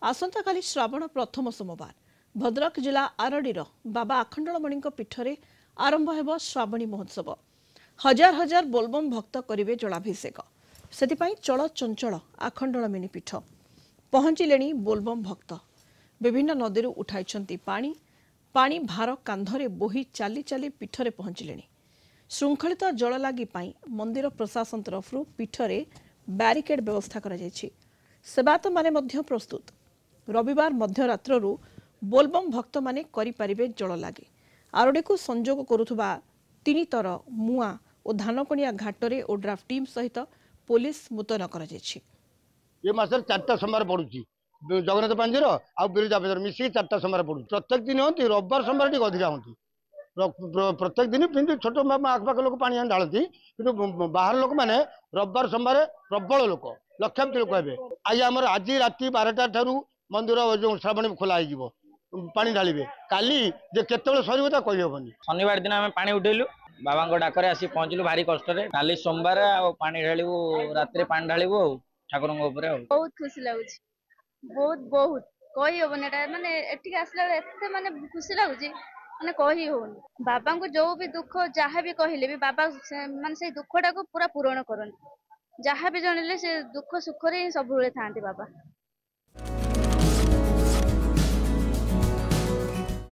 आसंता काली श्रावण प्रथम सोमवार भद्रक जिला आरडीर बाबा आखंडलमणि पीठरे आरंभ हेब श्रावणी महोत्सव। हजार हजार बोलबम भक्त करिवे जलाभिषेक। सेतिपाई चल चंचल आखंडलमणि पीठ पहुंचिले बोलबम भक्त। विभिन्न नदी उठाई पानी पानी भार कांधरे बोही चाली चाली पीठरे पहुंचिले। श्रृंखलित जल लागी मंदिर प्रशासन तरफ पीठरे बैरिकेड व्यवस्था करा जायछि। सेवायत माने मध्य प्रस्तुत। रविवार मध्यरात्रु बोलबम भक्त माने करि पारिबे जल लागे। आरडी को संजोग करुथबा तीन तर मुआ और धानकणिया घाटरे ओड्राफ टीम सहित पुलिस मुतयन करा जायछि। ये मासर 4टा सोमवार पड़ुछि जगन्नाथ पांजीर आ बिरजा बजार मिसी 4टा सोमवार पड़ुछि। प्रत्येक दिन होती रविवार सोमवार टी अधिका होती। प्रत्येक दिन फिर छोट आखपाख लोक पानी आनी ढालती कि बाहर लोक मैंने रविवार सोमवार प्रबल लोक लक्षाधिक लोक हे। आज आम आज राति 12टा ठारू मंदिर जो श्रावणी खोला हो पानी ढालिबे काली जे केतबेले सरिबो ता कहि हेबनी। शनिवार दिन आम पानी उठेलु बाबा डाकरे आसी पहुंचलु भारी कष्ट काली सोमवार पानी ढालू राति पानी ढालू ठाकुर बहुत खुशी लगुच बहुत बहुत कही हेबनी माने एटिक आसला एते माने खुशी लगुच माने कही होनी। बाबा को जो भी दुख जहाँ भी कहले भी बाबा माने से दुखटा को पूरा पूरण करन जहाँ भी जनले से दुख सुख रे सब था बाबा।